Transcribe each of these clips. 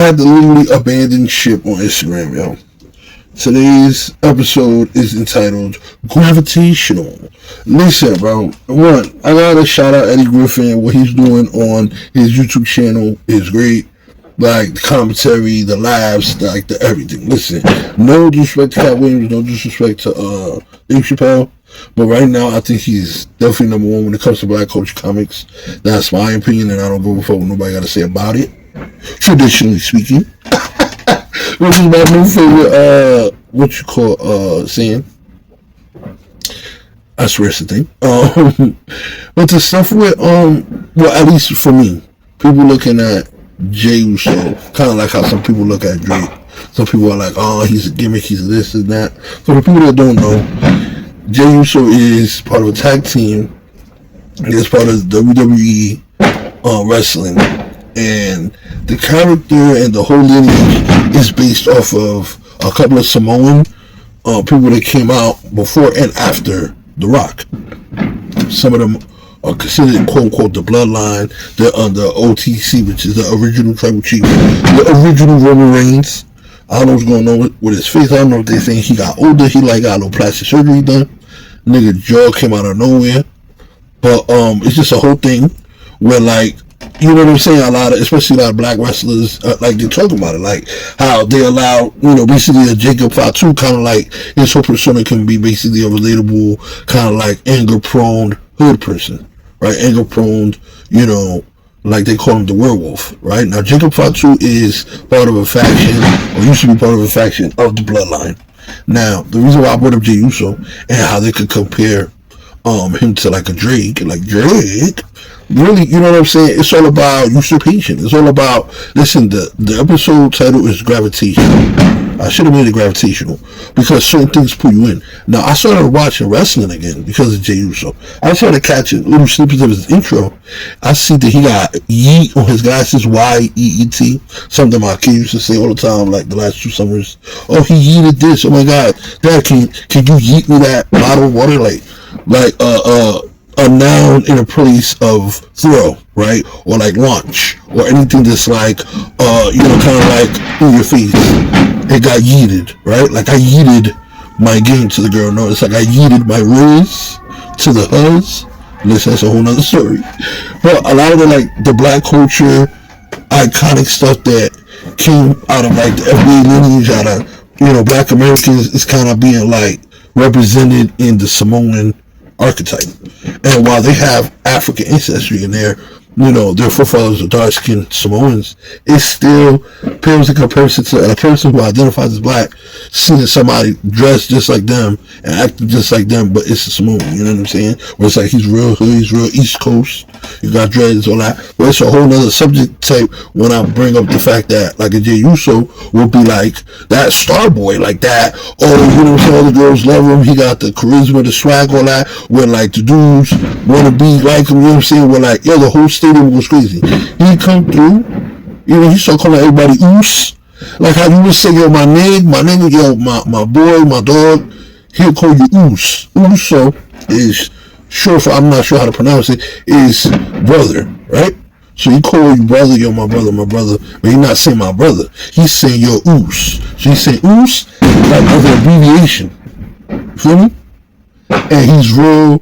I had to literally abandon ship on Instagram, yo. Today's episode is entitled Gravitational. Listen, bro. One, I gotta shout out Eddie Griffin. What he's doing on his YouTube channel is great. Like the commentary, the lives, like the everything. Listen, no disrespect to Cat Williams, no disrespect to Dave Chappelle. But right now, I think he's definitely number one when it comes to Black culture comics. That's my opinion, and I don't give a fuck what nobody got to say about it. Traditionally speaking. Which is my new favorite, what you call, saying. I swear it's the thing. But the stuff with, well, at least for me, people looking at Jey Uso, kind of like how some people look at Drake. Some people are like, oh, he's a gimmick, he's this and that. For the people that don't know, Jey Uso is part of a tag team. He's part of WWE wrestling. And the character and the whole lineage is based off of a couple of Samoan people that came out before and after The Rock. Some of them are considered quote-unquote the bloodline. They're under OTC, which is the original tribal chief. The original Roman Reigns. I don't know what's going on with his face. I don't know if they're saying he got older. He like got a little plastic surgery done. Nigga jaw came out of nowhere. But it's just a whole thing where like, you know what I'm saying? Especially a lot of black wrestlers, like they talk about it, like how they allow, basically a Jacob Fatu kind of like his whole persona can be basically a relatable kind of like anger-prone hood person, right? Anger-prone, like they call him the werewolf, right? Now Jacob Fatu is part of a faction, or used to be part of a faction of the Bloodline. Now the reason why I brought up Jey Uso and how they could compare him to like a Drake, really, you know what I'm saying? It's all about usurpation. It's all about, listen, the episode title is Gravitation. I should have made it Gravitational because certain things pull you in. Now, I started watching wrestling again because of Jey Uso. I started catching little snippets of his intro. I see that he got yeet on his glasses, Y-E-E-T, something my kid used to say all the time, like the last 2 summers. Oh, he yeeted this. Oh my God, Dad, can you yeet me that bottle of water? Like a noun in a place of throw, right? Or like launch, or anything that's like, kind of like in your face. It got yeeted, right? Like I yeeted my game to the girl. No, it's like I yeeted my Riz to the huzz. Listen, that's a whole nother story. But a lot of the black culture, iconic stuff that came out of like the FBA lineage, out of, black Americans is kind of being like represented in the Samoan archetype. And while they have African ancestry in there, their forefathers are dark-skinned Samoans, it still pales in comparison to a person who identifies as black, seeing somebody dressed just like them and acting just like them, but it's a Samoan, you know what I'm saying? Where it's like he's real hood, he's real East Coast, you got dreads, all that. But it's a whole nother subject type when I bring up the fact that like a Jey Uso will be like that star boy, like that, all the girls love him, he got the charisma, the swag, all that, where like the dudes want to be like him, you know what I'm saying? Where like, the whole stadium goes crazy. He come through, he start calling everybody oos. Like how you would say, yo, my nigga, yo, my boy, my dog, he'll call you oos. Uso is short for, I'm not sure how to pronounce it, is brother, right? So he call you brother, yo, my brother, but he's not saying my brother. He's saying yo, oos. So he's saying oos, like as an abbreviation. Feel me? And he's real,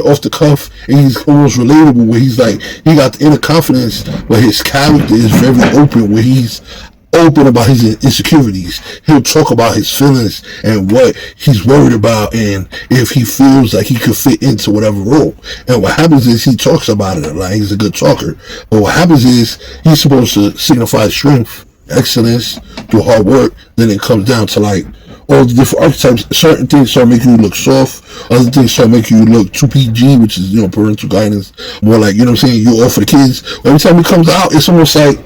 off the cuff, and he's almost relatable, where he's like, he got the inner confidence, where his character is very open, where he's open about his insecurities. He'll talk about his feelings and what he's worried about, and if he feels like he could fit into whatever role. And what happens is he talks about it a lot. He's a good talker. But what happens is he's supposed to signify strength, excellence, through hard work. Then it comes down to like all the different archetypes. Certain things start making you look soft, other things start making you look too PG, which is, parental guidance, more like, you're all for the kids. Every time it comes out, it's almost like,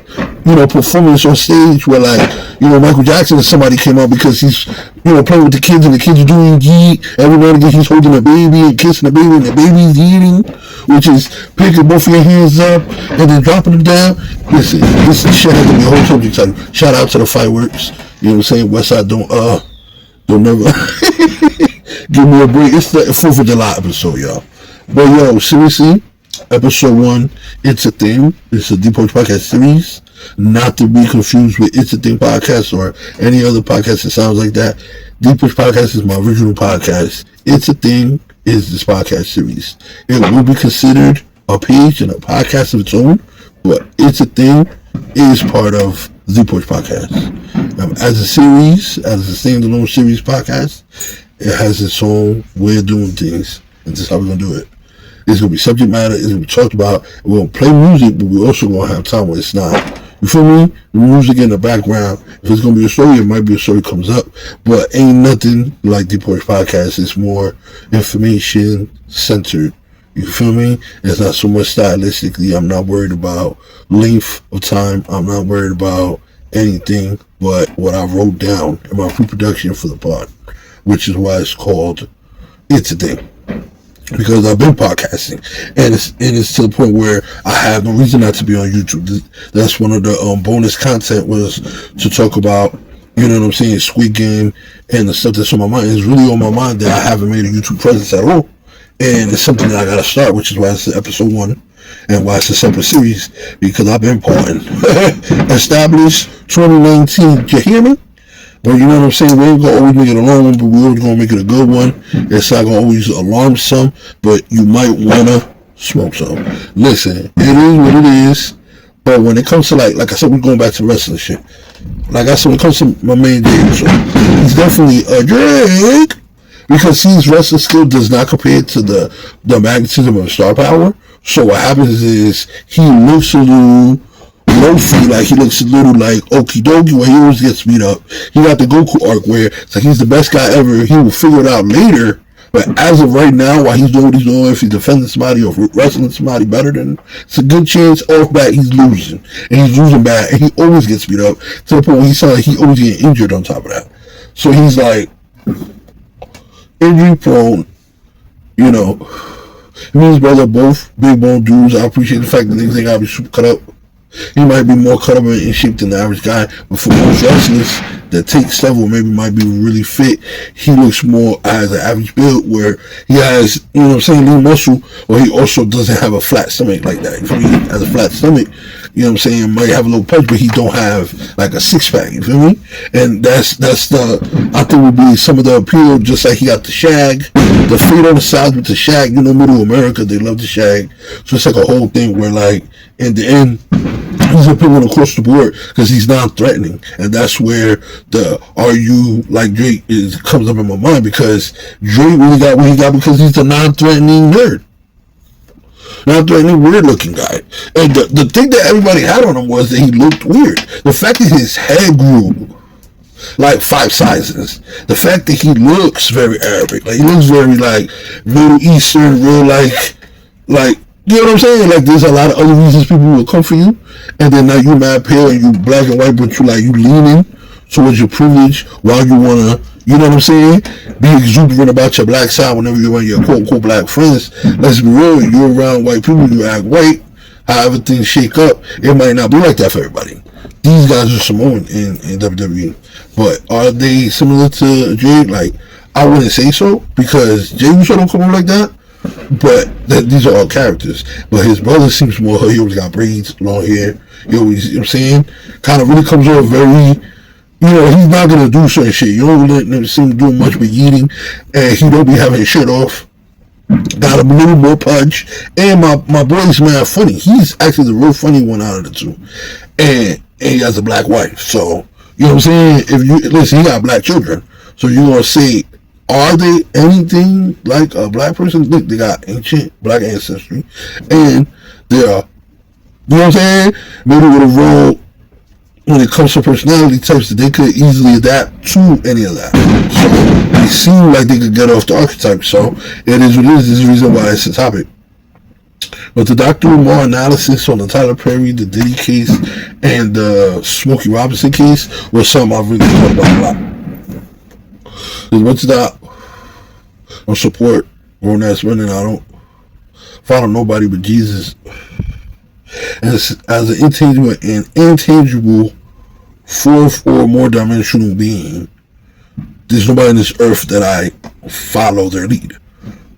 performance on stage where like, Michael Jackson or somebody came out because he's, playing with the kids and the kids are doing yeet. Every now and again he's holding a baby and kissing the baby and the baby's eating, which is picking both of your hands up and then dropping them down. Listen, this shit has to be a whole subject title. Shout out to the fireworks. You know what I'm saying? Westside don't never give me a break. It's the 4th of July episode, y'all. But yo, seriously, Episode 1, It's a Thing. It's a The Porch Podcast series. Not to be confused with It's a Thing podcast or any other podcast that sounds like that. The Porch Podcast is my original podcast. It's a Thing is this podcast series. It will be considered a page and a podcast of its own, but It's a Thing is part of The Porch Podcast. As a series, as a standalone series podcast, it has its own way of doing things, and this is how we're going to do it. It's going to be subject matter, it's going to be talked about, we're going to play music, but we're also going to have time when it's not. You feel me? The music in the background. If it's going to be a story, it might be a story that comes up, but ain't nothing like The Porch Podcast. It's more information centered. You feel me? It's not so much stylistically. I'm not worried about length of time. I'm not worried about anything but what I wrote down in my pre-production for the pod, which is why it's called It's a Thing. Because I've been podcasting, and it's to the point where I have no reason not to be on YouTube. That's one of the bonus content, was to talk about, you know what I'm saying, Squid Game and the stuff that's on my mind. It's really on my mind that I haven't made a YouTube presence at all, and it's something that I gotta start, which is why it's episode 1 and why it's a separate series, because I've been parting. Established 2019, you hear me? But you know what I'm saying? We ain't gonna always make it a long one, but we always gonna make it a good one. It's not gonna always alarm some, but you might wanna smoke some. Listen, it is what it is. But when it comes to like I said, we're going back to wrestling shit. Like I said, when it comes to my main Drake, so he's definitely a Drake, because his wrestling skill does not compare to the magnetism of star power. So what happens is he looks a little low-fee, like he looks a little like okie dokie, where he always gets beat up. He got the Goku arc where it's like he's the best guy ever. He will figure it out later, but as of right now, while he's doing what he's doing, if he's defending somebody or wrestling somebody better than, it's a good chance off bat he's losing, and he's losing bad, and he always gets beat up to the point where he's like he always getting injured on top of that. So he's like injury prone, you know. Me and his brother both big bone dudes. I appreciate the fact that niggas ain't gotta be super cut up. He might be more cut up in shape than the average guy, but for most wrestlers that take stuff or maybe might be really fit, he looks more as an average build, where he has, you know what I'm saying, lean muscle, or he also doesn't have a flat stomach like that. If he has a flat stomach, you know what I'm saying, might have a little punch, but he don't have like a six-pack, you feel me? And that's the, I think would be some of the appeal, just like he got the shag, the fade on the sides with the shag, you know, middle America, they love the shag. So it's like a whole thing where, like, in the end, he's appealing across the board because he's non-threatening, and that's where the "are you like Drake" comes up in my mind, because Drake really got what he got because he's a non-threatening nerd, non-threatening, weird-looking guy. And the thing that everybody had on him was that he looked weird. The fact that his head grew like 5 sizes, the fact that he looks very Arabic, like he looks very like Middle Eastern, real like. You know what I'm saying? Like, there's a lot of other reasons people will come for you, and then now you mad pale and you black and white, but you leaning towards your privilege while you wanna, you know what I'm saying, be exuberant about your black side whenever you're around your quote-unquote black friends. Let's be real, you're around white people, you act white, however things shake up, it might not be like that for everybody. These guys are Samoan in WWE, but are they similar to Jay? Like, I wouldn't say so, because Jay Uso don't come over like that. But these are all characters. But his brother seems more, he always got braids, long hair. He always, you know what I'm saying, kind of really comes off very, you know, he's not going to do certain shit. You don't really see him doing much but eating, and he don't be having his shirt off. Got a little more punch. And my boy's man funny. He's actually the real funny one out of the two. And he has a black wife. So, you know what I'm saying? If you, listen, he got black children. So you're going to say, are they anything like a black person? Look, they got ancient black ancestry, and they are, you know what I'm saying, maybe with a role when it comes to personality types that they could easily adapt to any of that. So they seem like they could get off the archetype. So it is what it is. This is the reason why it's a topic. But the Dr. Umar analysis on the Tyler Perry, the Diddy case, and the Smokey Robinson case was something I've really thought about a lot. What's that? I don't support grown ass women. I don't follow nobody but Jesus. As an intangible fourth or more dimensional being, there's nobody on this earth that I follow their lead.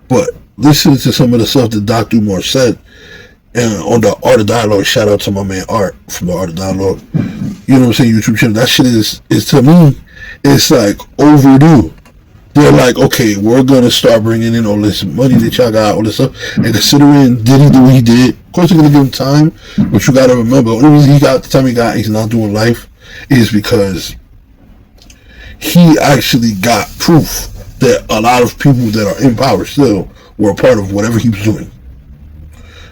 But listening to some of the stuff that Dr. Umar said, And on the Art of Dialogue, shout out to my man Art from the Art of Dialogue. You know what I'm saying? YouTube channel. That shit is to me, it's like overdue. They're like, okay, we're gonna start bringing in all this money that y'all got, all this stuff, and considering Diddy do what he did, of course they're gonna give him time, but you gotta remember, the only reason he got the time he got, he's not doing life, is because he actually got proof that a lot of people that are in power still were a part of whatever he was doing.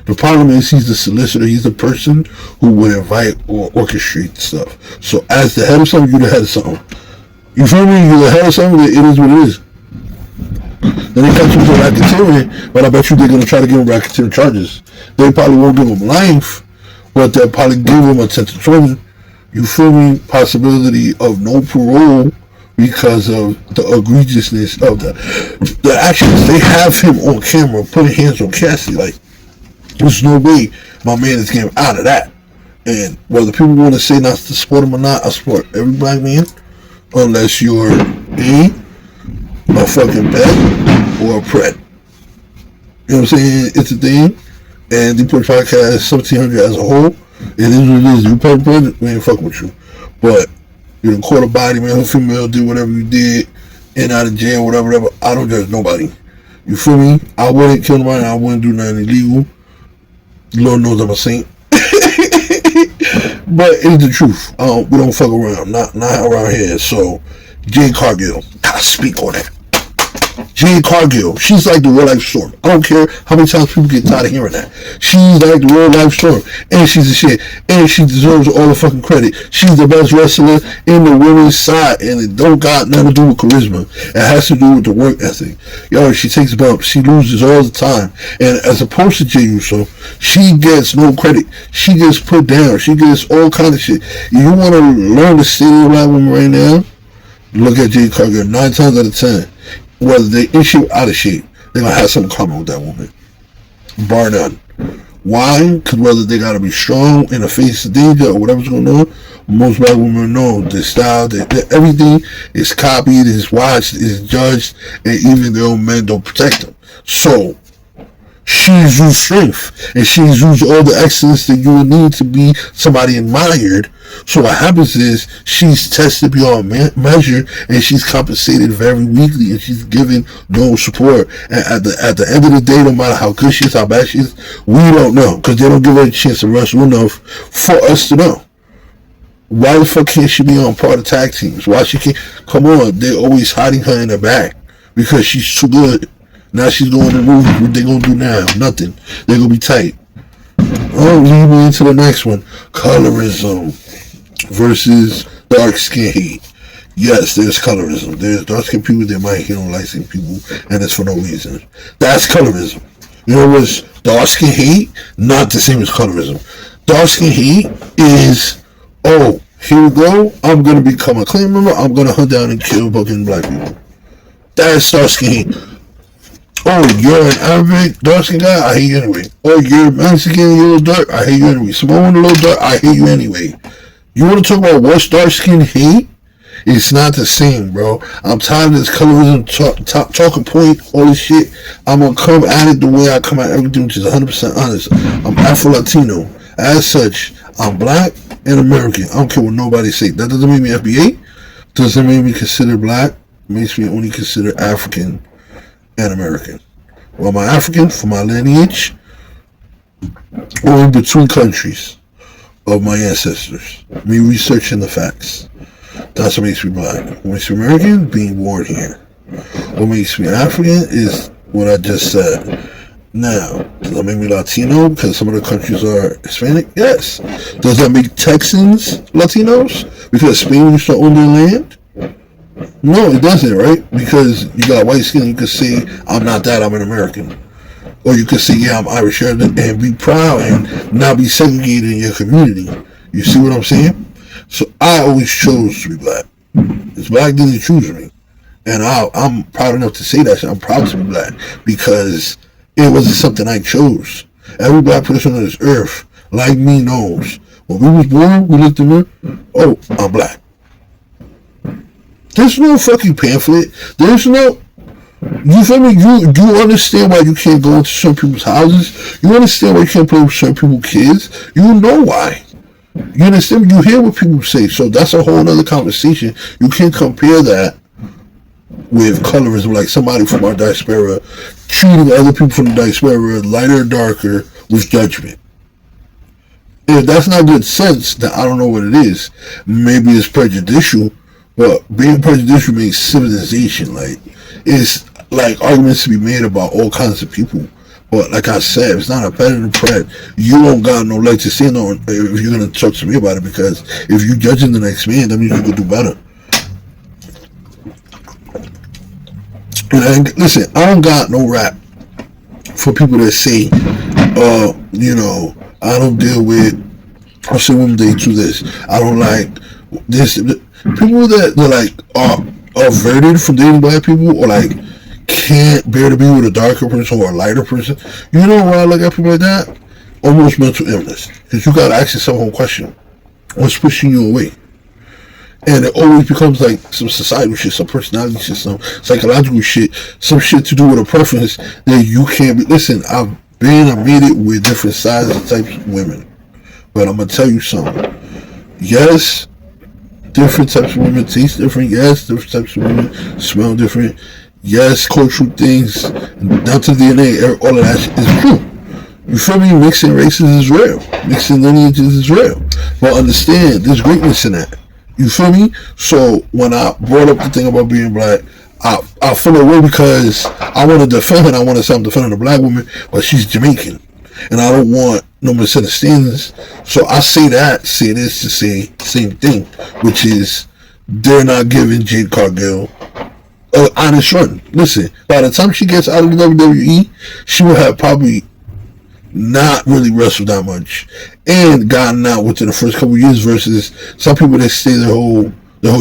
The problem is he's the solicitor. He's the person who would invite or orchestrate stuff. So as the head of something, you're the head of something. You feel me? You're the head of something. It is what it is. Then they catch him for racketeering, but I bet you they're going to try to give him racketeering charges. They probably won't give him life, but they'll probably give him a 10 to 20. You feel me? Possibility of no parole because of the egregiousness of the actions. They have him on camera putting hands on Cassie. Like, there's no way my man is getting out of that. And whether people want to say not to support him or not, I support every black man, unless you're a fucking pet or a pret. You know what I'm saying? It's a thing. And the podcast 1700 as a whole, it is what it is. You pet president, we ain't fuck with you. But you done caught a body, man, female, did whatever you did, in out of jail, whatever. I don't judge nobody. You feel me? I wouldn't kill nobody. I wouldn't do nothing illegal. Lord knows I'm a saint. But it's the truth. We don't fuck around. Not around here. So, Jade Cargill, gotta speak on that. Jade Cargill, she's like the real life Storm. I don't care how many times people get tired of hearing that. She's like the real life Storm. And she's the shit. And she deserves all the fucking credit. She's the best wrestler in the women's side. And it don't got nothing to do with charisma. It has to do with the work ethic. Yo, she takes bumps. She loses all the time. And as opposed to Jey Uso, she gets no credit. She gets put down. She gets all kind of shit. You want to learn to stay in black women right now? Look at Jade Cargill. 9 times out of 10. Whether they in shape or out of shape, they're going to have something common with that woman. Bar none. Why? Because whether they got to be strong in the face of danger or whatever's going on, most black women know their style, everything is copied, is watched, is judged, and even their own men don't protect them. So, she's used strength, and she's used all the excellence that you would need to be somebody admired. So what happens is she's tested beyond measure, and she's compensated very weakly, and she's given no support. And at the end of the day, no matter how good she is, how bad she is, we don't know, because they don't give her a chance to wrestle enough for us to know. Why the fuck can't she be on part of tag teams? Why she can't? Come on, they're always hiding her in the back because she's too good. Now she's going to movies. What they gonna do now? Nothing. They're gonna be tight. Oh, lead me into the next one. Colorism versus dark skin hate. Yes, there's colorism. There's dark skin people that might hate on light skin people, and it's for no reason. That's colorism. You know what's dark skin hate? Not the same as colorism. Dark skin hate is, oh, here we go. I'm gonna become a clan member. I'm gonna hunt down and kill fucking black people. That's dark skin hate. Oh, you're an Arabic dark-skinned guy? I hate you anyway. Oh, you're Mexican, you're a little dark? I hate you anyway. Samoan, a little dark? I hate you anyway. You want to talk about what's dark-skinned hate? It's not the same, bro. I'm tired of this colorism talking point, all this shit. I'm going to come at it the way I come at everything, which is 100% honest. I'm Afro-Latino. As such, I'm black and American. I don't care what nobody say. That doesn't make me FBA. Doesn't make me consider black. It makes me only consider African and American. Well, am I African for my lineage or in between countries of my ancestors? Me researching the facts. That's what makes me black. What makes me American? Being born here. What makes me African is what I just said. Now, does that make me Latino because some of the countries are Hispanic? Yes. Does that make Texans Latinos because Spain used to own their land? No, it doesn't, right? Because you got white skin, you could say, I'm not that, I'm an American. Or you could say, yeah, I'm Irish, and be proud and not be segregated in your community. You see what I'm saying? So I always chose to be black. It's black didn't choose me. And I'm proud enough to say that. I'm proud to be black because it wasn't something I chose. Every black person on this earth, like me, knows. When we was born, we looked in the mirror, oh, I'm black. There's no fucking pamphlet. There's no You feel me? You understand why you can't go into certain people's houses. You understand why you can't play with certain people's kids. You know why. You understand? You hear what people say. So that's a whole other conversation. You can't compare that with colorism, like somebody from our diaspora treating other people from the diaspora lighter or darker with judgment. If that's not good sense, then I don't know what it is. Maybe it's prejudicial, but being prejudicial means civilization. Like, it's like arguments to be made about all kinds of people. But like I said, it's not a pet and a pret. You don't got no leg to stand on if you're gonna talk to me about it, because if you judging the next man, that means you could do better. And listen, I don't got no rap for people that say, I don't deal with, I'll say women they do this. I don't like this. People that like are averted from dating black people, or like can't bear to be with a darker person or a lighter person. You know why I look at people like that? Almost mental illness. Because you gotta ask yourself one question: what's pushing you away? And it always becomes like some societal shit, some personality shit, some psychological shit, some shit to do with a preference that you can't be. Listen, I made it with different sizes and types of women. But I'm going to tell you something. Yes, different types of women taste different. Yes, different types of women smell different. Yes, cultural things, down to DNA, all of that shit is true. You feel me? Mixing races is real. Mixing lineages is real. But understand, there's greatness in that. You feel me? So when I brought up the thing about being black, I feel away because I want to defend her. I want to say I'm defending a black woman, but she's Jamaican. And I don't want no misunderstandings. So I say this to say the same thing, which is they're not giving Jade Cargill an honest run. Listen, by the time she gets out of the WWE, she will have probably not really wrestled that much and gotten out within the first couple of years versus some people that stay their whole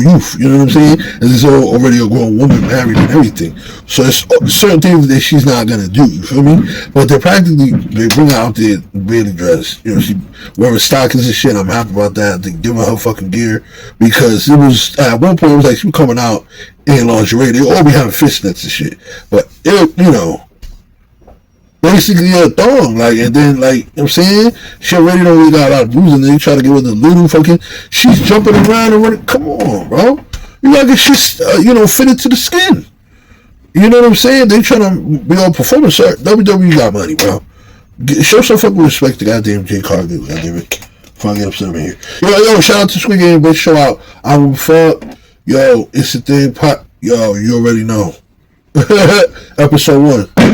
youth. You know what I'm saying? And there's already a grown woman married and everything. So it's certain things that she's not gonna do. You feel me? But they bring her out there barely dressed. You know, she wearing stockings and shit. I'm happy about that. They giving her fucking gear because it was at one point it was like she was coming out in lingerie. They all be having fishnets and shit. But it, basically a thong, like, and then, like, you know what I'm saying? She already don't really got a lot of bruising, and then you try to give her the little fucking, she's jumping around and running. Come on, bro. You gotta get shit, fitted to the skin. You know what I'm saying? They trying to be on performance art. WWE got money, bro. Show some fucking respect to goddamn Jay Cargill, goddamn it. Before I get upset over here. Yo, shout out to Squid Game, bitch, show out. I'm fuck. Yo, it's the thing, pot. Yo, you already know. Episode 1.